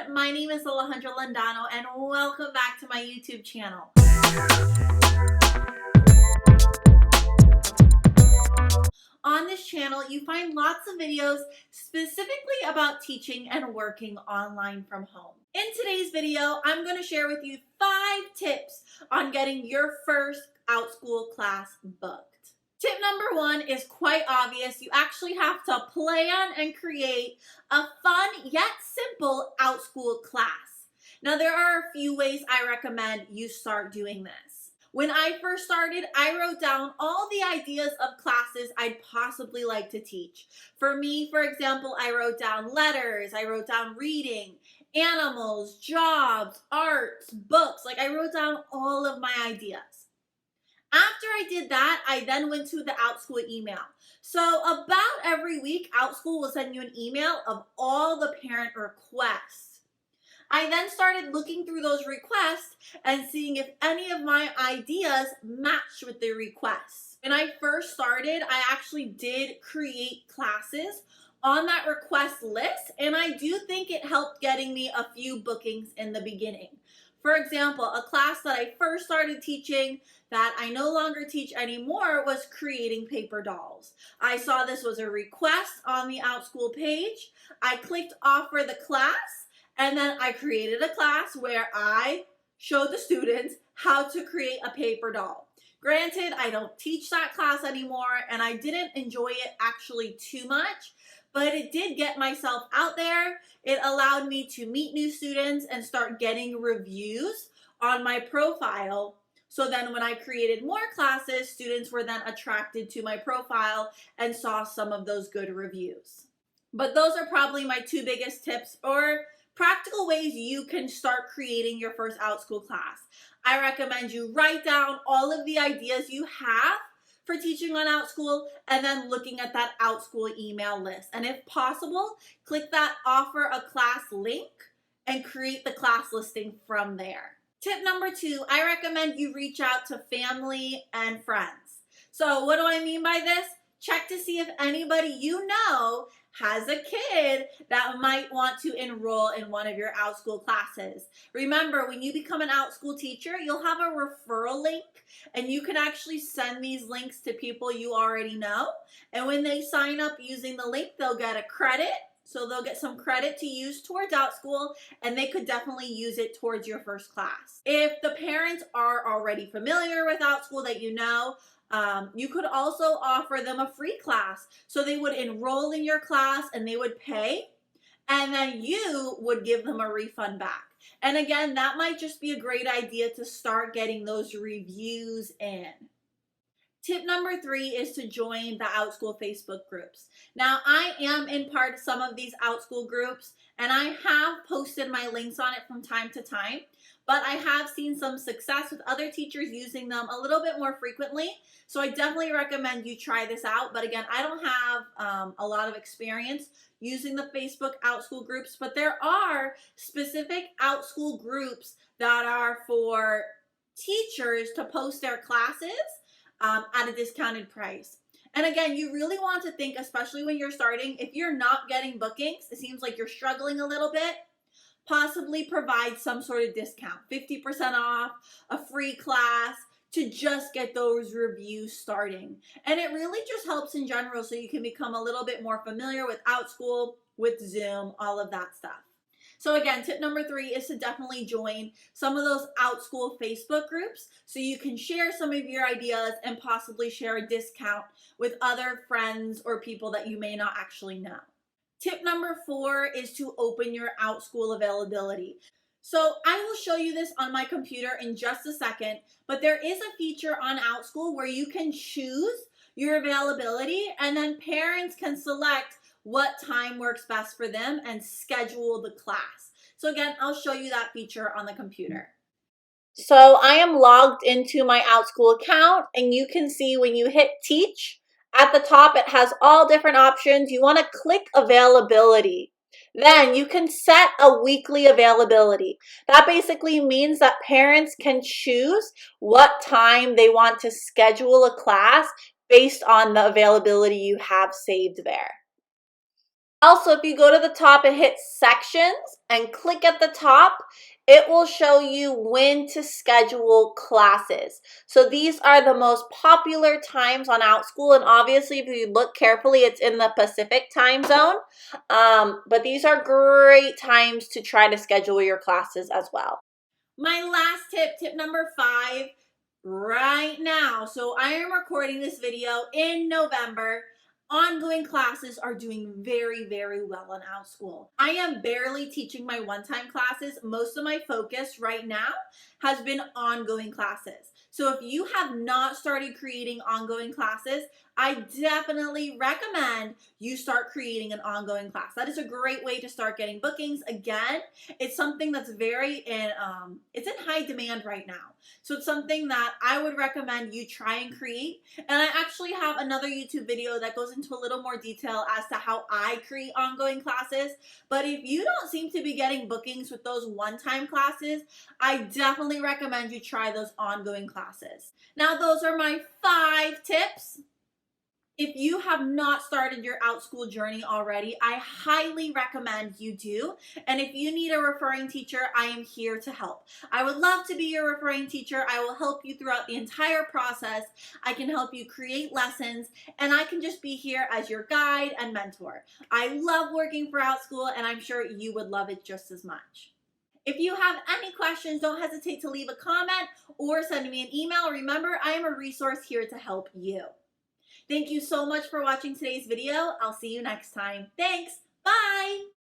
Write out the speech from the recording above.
everyone, my name is Alejandra Landano and welcome back to my YouTube channel. On this channel, you find lots of videos specifically about teaching and working online from home. In today's video, I'm going to share with you 5 tips on getting your first Outschool class booked. Tip number 1 is quite obvious. You actually have to plan and create a fun yet simple Outschool class. Now, there are a few ways I recommend you start doing this. When I first started, I wrote down all the ideas of classes I'd possibly like to teach. For me, for example, I wrote down letters, I wrote down reading, animals, jobs, arts, books. I wrote down all of my ideas. After I did that, I then went to the Outschool email. So about every week, Outschool will send you an email of all the parent requests. I then started looking through those requests and seeing if any of my ideas matched with the requests. When I first started, I actually did create classes on that request list, and I do think it helped getting me a few bookings in the beginning. For example, a class that I first started teaching that I no longer teach anymore was creating paper dolls. I saw this was a request on the Outschool page. I clicked offer the class, and then I created a class where I showed the students how to create a paper doll. Granted, I don't teach that class anymore, and I didn't enjoy it actually too much, but it did get myself out there. It allowed me to meet new students and start getting reviews on my profile. So then when I created more classes, students were then attracted to my profile and saw some of those good reviews. But those are probably my 2 biggest tips or practical ways you can start creating your first Outschool class. I recommend you write down all of the ideas you have for teaching on Outschool and then looking at that Outschool email list. And if possible, click that offer a class link and create the class listing from there. Tip number 2, I recommend you reach out to family and friends. So what do I mean by this? Check to see if anybody you know has a kid that might want to enroll in one of your Outschool classes. Remember, when you become an Outschool teacher, you'll have a referral link, and you can actually send these links to people you already know. And when they sign up using the link, they'll get a credit. So they'll get some credit to use towards Outschool, and they could definitely use it towards your first class. If the parents are already familiar with Outschool that you know, you could also offer them a free class. So they would enroll in your class and they would pay, and then you would give them a refund back. And again, that might just be a great idea to start getting those reviews in. Tip number 3 is to join the Outschool Facebook groups. Now, I am in part of some of these Outschool groups, and I have posted my links on it from time to time, but I have seen some success with other teachers using them a little bit more frequently. So I definitely recommend you try this out. But again, I don't have a lot of experience using the Facebook Outschool groups, but there are specific Outschool groups that are for teachers to post their classes at a discounted price. And again, you really want to think, especially when you're starting, if you're not getting bookings, it seems like you're struggling a little bit, possibly provide some sort of discount, 50% off, a free class, to just get those reviews starting. And it really just helps in general so you can become a little bit more familiar with Outschool, with Zoom, all of that stuff. So again, tip number 3 is to definitely join some of those Outschool Facebook groups so you can share some of your ideas and possibly share a discount with other friends or people that you may not actually know. Tip number 4 is to open your Outschool availability. So I will show you this on my computer in just a second, but there is a feature on Outschool where you can choose your availability, and then parents can select what time works best for them and schedule the class. So again, I'll show you that feature on the computer. So I am logged into my Outschool account, and you can see when you hit teach, at the top it has all different options. You want to click availability. Then you can set a weekly availability. That basically means that parents can choose what time they want to schedule a class based on the availability you have saved there. Also, if you go to the top and hit sections and click at the top, it will show you when to schedule classes. So these are the most popular times on Outschool, and obviously if you look carefully, it's in the Pacific time zone. But these are great times to try to schedule your classes as well. My last tip, tip number 5, right now. So I am recording this video in November. Ongoing classes are doing very, very well on Outschool. I am barely teaching my one-time classes. Most of my focus right now has been ongoing classes. So if you have not started creating ongoing classes, I definitely recommend you start creating an ongoing class. That is a great way to start getting bookings. Again, it's something that's it's in high demand right now. So it's something that I would recommend you try and create. And I actually have another YouTube video that goes into a little more detail as to how I create ongoing classes. But if you don't seem to be getting bookings with those one-time classes, I definitely recommend you try those ongoing classes. Now, those are my 5 tips. If you have not started your Outschool journey already, I highly recommend you do. And if you need a referring teacher, I am here to help. I would love to be your referring teacher. I will help you throughout the entire process. I can help you create lessons, and I can just be here as your guide and mentor. I love working for Outschool, and I'm sure you would love it just as much. If you have any questions, don't hesitate to leave a comment or send me an email. Remember, I am a resource here to help you. Thank you so much for watching today's video. I'll see you next time. Thanks. Bye.